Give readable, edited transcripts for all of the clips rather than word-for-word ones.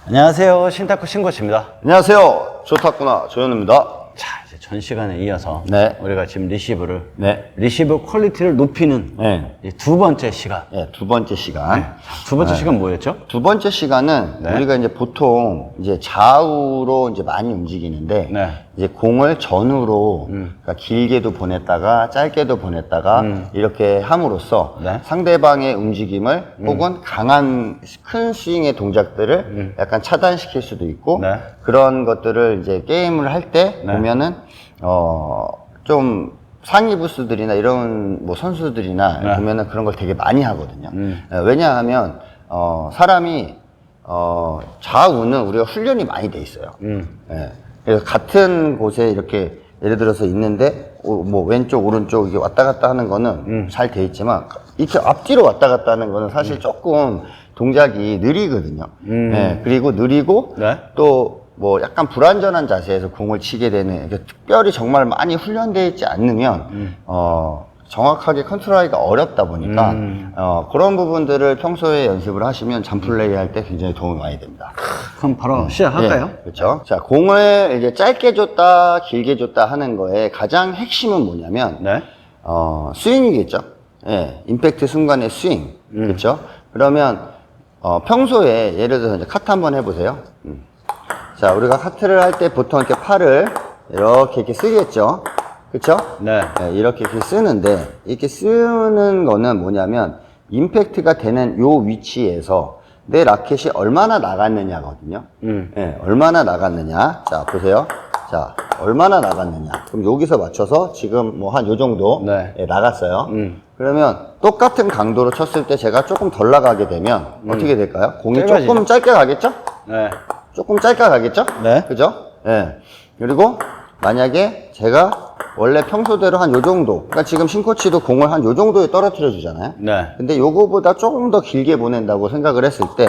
안녕하세요. 신탁구 신고치입니다. 안녕하세요. 좋다구나 조현우입니다. 자, 이제 전 시간에 이어서 네. 우리가 지금 리시브를 네. 리시브 퀄리티를 높이는 네. 이제 두 번째 시간. 네, 두 번째 시간. 두 번째 시간 뭐였죠? 두 번째 시간은 네. 우리가 이제 보통 이제 좌우로 이제 많이 움직이는데 네. 이제 공을 전후로 그러니까 길게도 보냈다가 짧게도 보냈다가 이렇게 함으로써 네. 상대방의 움직임을 혹은 강한 큰 스윙의 동작들을 약간 차단시킬 수도 있고 네. 그런 것들을 이제 게임을 할 때 네. 보면은 좀 상위 부스들이나 이런 뭐 선수들이나 네. 보면은 그런 걸 되게 많이 하거든요. 왜냐하면 사람이 좌우는 우리가 훈련이 많이 돼 있어요. 예. 그래서 같은 곳에 이렇게 예를 들어서 있는데 뭐 왼쪽 오른쪽 이게 왔다 갔다 하는 거는 잘 돼 있지만 이렇게 앞뒤로 왔다 갔다 하는 거는 사실 조금 동작이 느리거든요. 예. 그리고 느리고 네. 또 뭐 약간 불안전한 자세에서 공을 치게 되는 특별히 정말 많이 훈련되어 있지 않으면 정확하게 컨트롤하기가 어렵다 보니까 그런 부분들을 평소에 연습을 하시면 잠플레이 할 때 굉장히 도움이 많이 됩니다. 그럼 바로 시작할까요? 예, 그렇죠. 자, 공을 이제 짧게 줬다, 길게 줬다 하는 거에 가장 핵심은 뭐냐면 네. 스윙이겠죠. 예, 임팩트 순간의 스윙. 그렇죠. 그러면 평소에 예를 들어서 이제 카트 한번 해보세요. 자, 우리가 카트를 할 때 보통 이렇게 팔을 이렇게 쓰겠죠. 그쵸? 네. 네, 이렇게 쓰는데, 이렇게 쓰는 거는 뭐냐면, 임팩트가 되는 요 위치에서 내 라켓이 얼마나 나갔느냐거든요. 네, 얼마나 나갔느냐. 자, 보세요. 자, 얼마나 나갔느냐. 그럼 여기서 맞춰서 지금 뭐 한 요 정도 네. 예, 나갔어요. 그러면 똑같은 강도로 쳤을 때 제가 조금 덜 나가게 되면 어떻게 될까요? 공이 짧아지죠. 조금 짧게 가겠죠? 네. 조금 짧게 가겠죠? 네. 그죠? 예. 그리고 만약에 제가 원래 평소대로 한 요 정도, 그러니까 지금 신코치도 공을 한 요 정도에 떨어뜨려 주잖아요. 네. 근데 요거보다 조금 더 길게 보낸다고 생각을 했을 때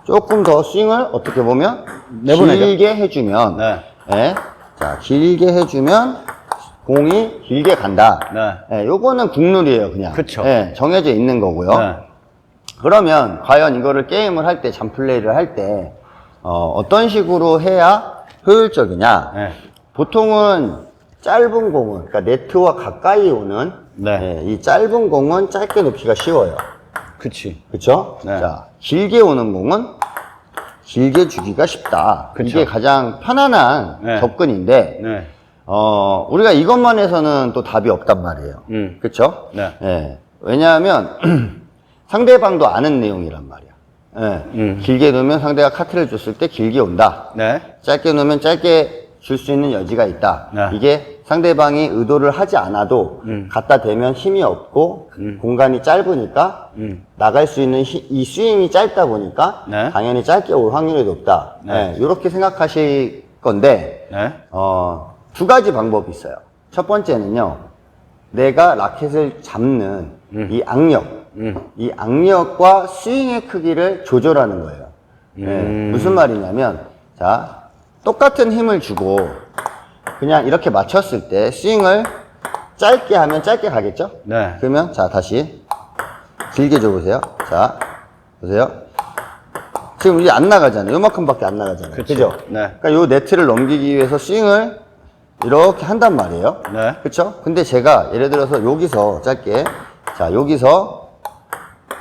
조금 더 스윙을 어떻게 보면 내보내죠. 길게 해주면, 네. 예. 자, 길게 해주면 공이 길게 간다. 네. 예, 요거는 국룰이에요, 그냥. 그쵸. 예, 정해져 있는 거고요. 네. 그러면 과연 이거를 게임을 할 때, 잠플레이를 할 때 어떤 식으로 해야 효율적이냐? 네. 보통은 짧은 공은, 그러니까 네트와 가까이 오는 네. 이 짧은 공은 짧게 놓기가 쉬워요. 그치. 그쵸? 네. 자, 길게 오는 공은 길게 주기가 쉽다. 그쵸. 이게 가장 편안한 네. 접근인데, 네. 우리가 이것만 해서는 또 답이 없단 말이에요. 그쵸? 네. 예. 왜냐하면 상대방도 아는 내용이란 말이야. 예. 길게 놓으면 상대가 카트를 줬을 때 길게 온다. 네. 짧게 놓으면 짧게 줄 수 있는 여지가 있다. 네. 이게 상대방이 의도를 하지 않아도 갖다 대면 힘이 없고 공간이 짧으니까 나갈 수 있는 이 스윙이 짧다 보니까 네. 당연히 짧게 올 확률이 높다. 네. 이렇게 생각하실 건데 네. 두 가지 방법이 있어요. 첫 번째는요, 내가 라켓을 잡는 이 악력, 이 악력과 스윙의 크기를 조절하는 거예요. 무슨 말이냐면, 자, 똑같은 힘을 주고 그냥 이렇게 맞췄을 때 스윙을 짧게 하면 짧게 가겠죠? 네. 그러면 자, 다시 길게 줘보세요. 자, 보세요. 지금 이게 안 나가잖아요. 요만큼밖에 안 나가잖아요. 그치. 그죠? 네. 그러니까 요 네트를 넘기기 위해서 스윙을 이렇게 한단 말이에요. 네. 그쵸? 근데 제가 예를 들어서 여기서 짧게, 자, 여기서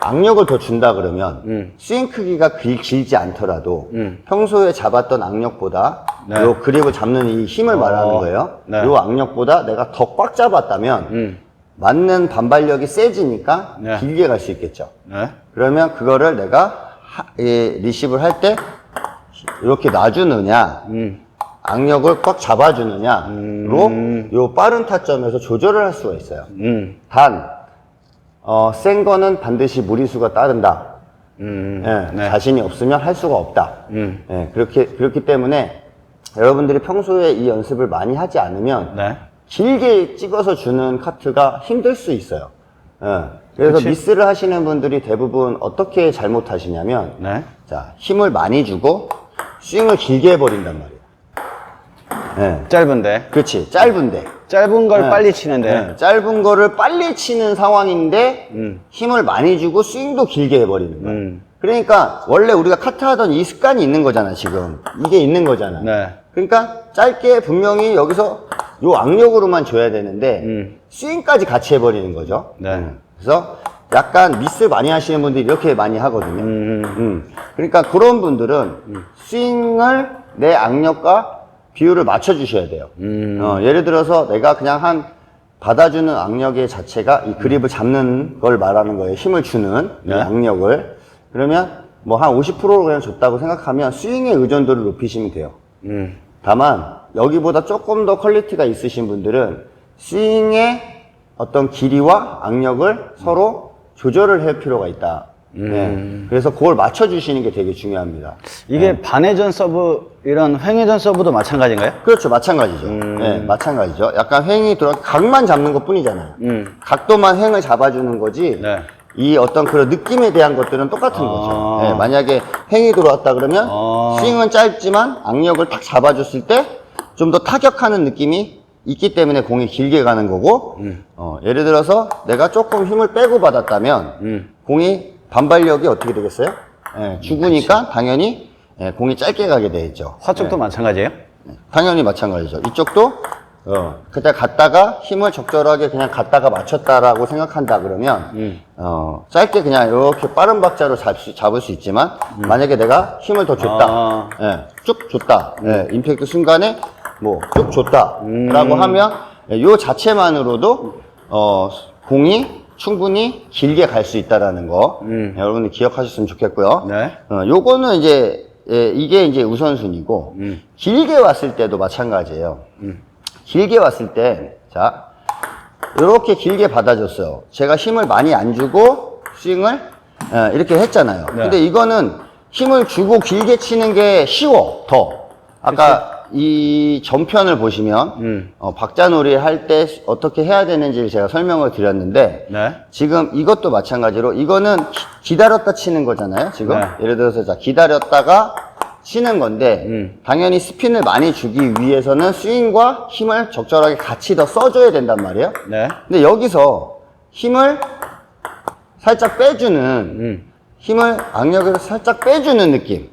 악력을 더 준다 그러면 스윙 크기가 길지 않더라도 평소에 잡았던 악력보다 네. 요 그립을 잡는 이 힘을 말하는 거예요. 네. 요 악력보다 내가 더 꽉 잡았다면 맞는 반발력이 세지니까 네. 길게 갈 수 있겠죠. 네. 그러면 그거를 내가 리시브를 할 때 이렇게 놔주느냐 악력을 꽉 잡아주느냐로 요 빠른 타점에서 조절을 할 수가 있어요. 단 센 거는 반드시 무리수가 따른다. 예, 네. 자신이 없으면 할 수가 없다. 예, 그렇기 때문에 여러분들이 평소에 이 연습을 많이 하지 않으면 네. 길게 찍어서 주는 카트가 힘들 수 있어요. 예, 그래서 그치? 미스를 하시는 분들이 대부분 어떻게 잘못하시냐면, 네. 자, 힘을 많이 주고 스윙을 길게 해버린단 말이에요. 예, 짧은데. 그렇지. 짧은데. 짧은 걸 네. 빨리 치는데. 네, 짧은 거를 빨리 치는 상황인데 힘을 많이 주고 스윙도 길게 해버리는 거예요. 그러니까 원래 우리가 카트하던 이 습관이 있는 거잖아, 지금. 이게 있는 거잖아. 네. 그러니까 짧게 분명히 여기서 요 악력으로만 줘야 되는데 스윙까지 같이 해버리는 거죠. 네. 그래서 약간 미스 많이 하시는 분들이 이렇게 많이 하거든요. 그러니까 그런 분들은 스윙을 내 악력과 비율을 맞춰주셔야 돼요. 예를 들어서 내가 그냥 한 받아주는 악력의 자체가 이 그립을 잡는 걸 말하는 거예요. 힘을 주는 이 네. 악력을. 그러면 뭐 한 50%로 그냥 줬다고 생각하면 스윙의 의존도를 높이시면 돼요. 다만 여기보다 조금 더 퀄리티가 있으신 분들은 스윙의 어떤 길이와 악력을 서로 조절을 할 필요가 있다. 네. 그래서 그걸 맞춰주시는 게 되게 중요합니다. 이게 반회전 서브, 이런 횡회전 서브도 마찬가지인가요? 그렇죠. 마찬가지죠. 네, 마찬가지죠. 약간 횡이 들어, 각만 잡는 것 뿐이잖아요. 각도만 횡을 잡아주는 거지. 네. 이 어떤 그런 느낌에 대한 것들은 똑같은 거죠. 네, 만약에 횡이 들어왔다 그러면 스윙은 짧지만 악력을 딱 잡아줬을 때 좀 더 타격하는 느낌이 있기 때문에 공이 길게 가는 거고, 예를 들어서 내가 조금 힘을 빼고 받았다면 공이 반발력이 어떻게 되겠어요? 예, 죽으니까 당연히 예, 공이 짧게 가게 되겠죠. 화쪽도 마찬가지예요? 당연히 마찬가지죠. 이쪽도 그때 갔다가 힘을 적절하게 그냥 갔다가 맞췄다라고 생각한다 그러면 짧게 그냥 이렇게 빠른 박자로 잡을 수 있지만 만약에 내가 힘을 더 줬다, 예, 쭉 줬다, 예, 임팩트 순간에 뭐 쭉 줬다 라고 하면 요 자체만으로도 공이 충분히 길게 갈 수 있다라는 거 여러분들 기억하셨으면 좋겠고요. 네. 요거는 이제 이게 이제 우선순위고 길게 왔을 때도 마찬가지예요. 길게 왔을 때 자 이렇게 길게 받아줬어요. 제가 힘을 많이 안 주고 스윙을 이렇게 했잖아요. 네. 근데 이거는 힘을 주고 길게 치는 게 쉬워. 더 아까 이 전편을 보시면 박자놀이 할 때 어떻게 해야 되는지를 제가 설명을 드렸는데 네. 지금 이것도 마찬가지로 이거는 기다렸다 치는 거잖아요. 지금 네. 예를 들어서 자 기다렸다가 치는 건데 당연히 스핀을 많이 주기 위해서는 스윙과 힘을 적절하게 같이 더 써줘야 된단 말이에요. 네. 근데 여기서 힘을 살짝 빼주는 힘을 악력을 살짝 빼주는 느낌.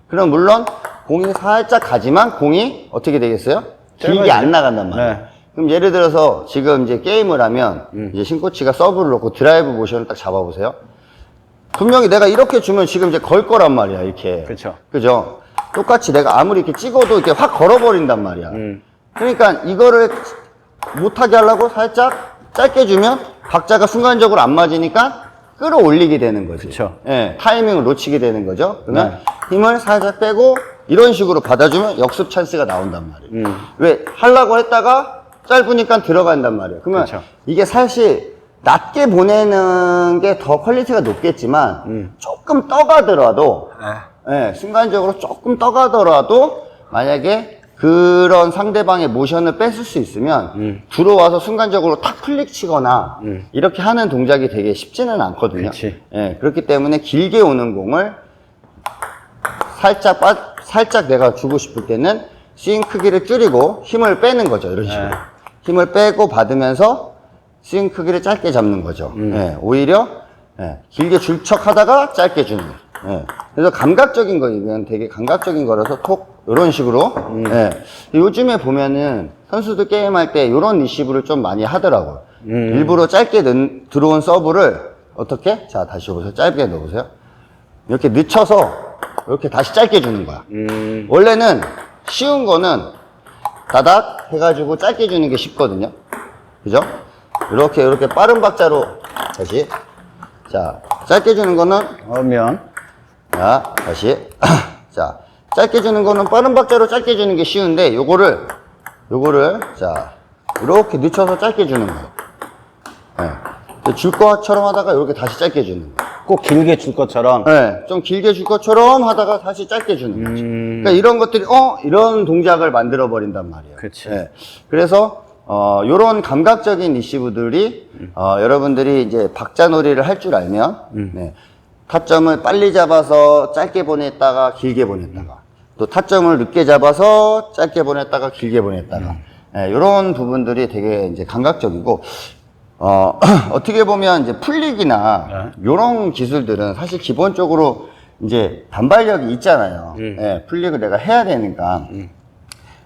그럼 물론 공이 살짝 가지만 공이 어떻게 되겠어요? 길게 안 나간단 말이에요. 네. 그럼 예를 들어서 지금 이제 게임을 하면 이제 신코치가 서브를 놓고 드라이브 모션을 딱 잡아보세요. 분명히 내가 이렇게 주면 지금 이제 걸 거란 말이야, 이렇게. 그쵸. 그죠? 똑같이 내가 아무리 이렇게 찍어도 이렇게 확 걸어버린단 말이야. 그러니까 이거를 못하게 하려고 살짝 짧게 주면 박자가 순간적으로 안 맞으니까 끌어올리게 되는 거지. 그쵸. 예, 타이밍을 놓치게 되는 거죠. 그러면 힘을 살짝 빼고 이런 식으로 받아주면 역습 찬스가 나온단 말이에요. 왜? 하려고 했다가 짧으니까 들어간단 말이에요. 그러면 그쵸. 이게 사실 낮게 보내는 게 더 퀄리티가 높겠지만 조금 떠가더라도 예, 순간적으로 조금 떠가더라도 만약에 그런 상대방의 모션을 뺏을 수 있으면 들어와서 순간적으로 탁 클릭 치거나 이렇게 하는 동작이 되게 쉽지는 않거든요. 그치. 예, 그렇기 때문에 길게 오는 공을 살짝 내가 주고 싶을 때는 스윙 크기를 줄이고 힘을 빼는 거죠. 이런 식으로. 힘을 빼고 받으면서 스윙 크기를 짧게 잡는 거죠. 예, 오히려 길게 줄 척 하다가 짧게 주는 거죠. 예, 그래서 감각적인 거이면 되게 감각적인 거라서 톡 이런 식으로 예, 요즘에 보면은 선수들 게임할 때 이런 리시브를 좀 많이 하더라고요. 일부러 짧게 들어온 서브를 어떻게? 자 다시 보세요. 짧게 넣어보세요. 이렇게 늦춰서 이렇게 다시 짧게 주는 거야. 원래는 쉬운 거는 다닥 해가지고 짧게 주는 게 쉽거든요. 그죠? 이렇게 빠른 박자로 다시 자 짧게 주는 거는 자 다시 자 짧게 주는 거는 빠른 박자로 짧게 주는 게 쉬운데 요거를 자 이렇게 늦춰서 짧게 주는 거예요. 네. 줄 것처럼 하다가 이렇게 다시 짧게 주는 거예요. 꼭 길게 줄 것처럼. 네, 좀 길게 줄 것처럼 하다가 다시 짧게 주는 거죠. 그러니까 이런 것들이 이런 동작을 만들어 버린단 말이에요. 그치. 네. 그래서 요런 감각적인 리시브들이 여러분들이 이제 박자놀이를 할 줄 알면 네. 타점을 빨리 잡아서 짧게 보냈다가 길게 보냈다가 또 타점을 늦게 잡아서 짧게 보냈다가 길게 보냈다가 네, 요런 부분들이 되게 이제 감각적이고 어떻게 보면 이제 풀릭이나 이런 기술들은 사실 기본적으로 이제 단발력이 있잖아요. 예, 풀릭을 내가 해야 되니까.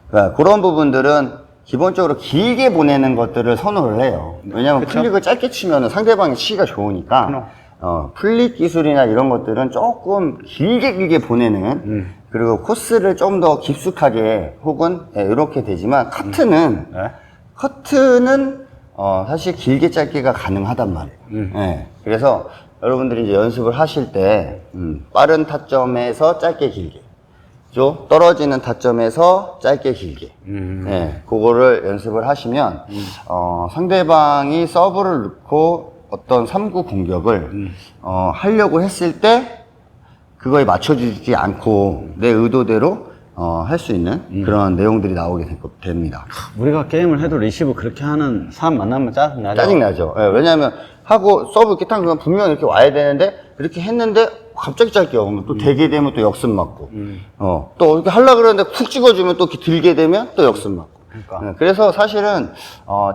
그러니까 그런 부분들은 기본적으로 길게 보내는 것들을 선호를 해요. 왜냐면 풀릭을 짧게 치면 상대방이 치기가 좋으니까. 풀릭 기술이나 이런 것들은 조금 길게 보내는 그리고 코스를 좀 더 깊숙하게 혹은 이렇게 되지만 커트는 사실 길게 짧게가 가능하단 말이에요. 예, 그래서 여러분들이 이제 연습을 하실 때 빠른 타점에서 짧게 길게 떨어지는 타점에서 짧게 길게 예, 그거를 연습을 하시면 상대방이 서브를 넣고 어떤 3구 공격을 하려고 했을 때 그거에 맞춰주지 않고 내 의도대로 할 수 있는 그런 내용들이 나오게 됩니다. 우리가 게임을 해도 리시브 그렇게 하는 사람 만나면 짜증나죠? 짜증나죠. 예, 왜냐하면 하고 서브 이렇게 딱 그러면 분명 이렇게 와야 되는데 이렇게 했는데 갑자기 짧게 오면 또 되게 되면 또 역습 맞고 또 이렇게 하려고 그러는데 푹 찍어주면 또 이렇게 들게 되면 또 역습 맞고 그러니까. 그래서 사실은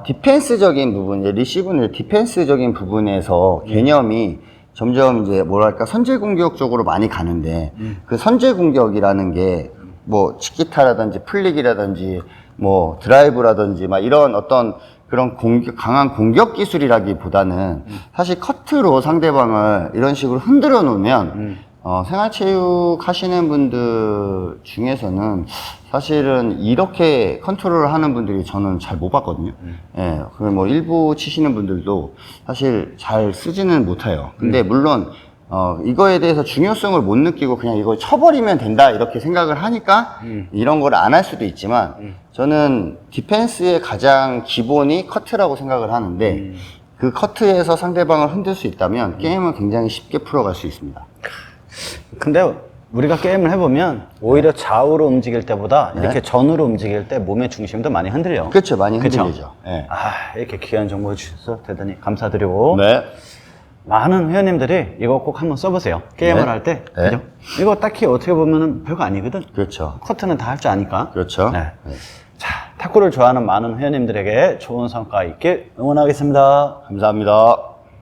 디펜스적인 부분, 리시브는 디펜스적인 부분에서 개념이 점점 이제 뭐랄까 선제 공격 쪽으로 많이 가는데 그 선제 공격이라는 게 뭐 치키타라든지 플릭이라든지 뭐 드라이브라든지 막 이런 어떤 그런 강한 공격 기술이라기보다는 사실 커트로 상대방을 이런 식으로 흔들어 놓으면 생활체육 하시는 분들 중에서는 사실은 이렇게 컨트롤을 하는 분들이 저는 잘 못 봤거든요. 예, 뭐 일부 치시는 분들도 사실 잘 쓰지는 못해요. 근데 물론 이거에 대해서 중요성을 못 느끼고 그냥 이걸 쳐버리면 된다 이렇게 생각을 하니까 이런 걸 안 할 수도 있지만 저는 디펜스의 가장 기본이 커트라고 생각을 하는데 그 커트에서 상대방을 흔들 수 있다면 게임은 굉장히 쉽게 풀어갈 수 있습니다. 근데 우리가 게임을 해보면 오히려 좌우로 움직일 때보다 이렇게 전으로 움직일 때 몸의 중심도 많이 흔들려. 그렇죠. 많이 그쵸? 흔들리죠. 네. 이렇게 귀한 정보 주셔서 대단히 감사드리고 네. 많은 회원님들이 이거 꼭 한번 써보세요. 게임을 네. 할 때. 네. 그죠? 이거 딱히 어떻게 보면은 별거 아니거든. 그렇죠. 커트는 다 할 줄 아니까. 그렇죠. 네. 자, 탁구를 좋아하는 많은 회원님들에게 좋은 성과 있길 응원하겠습니다. 감사합니다.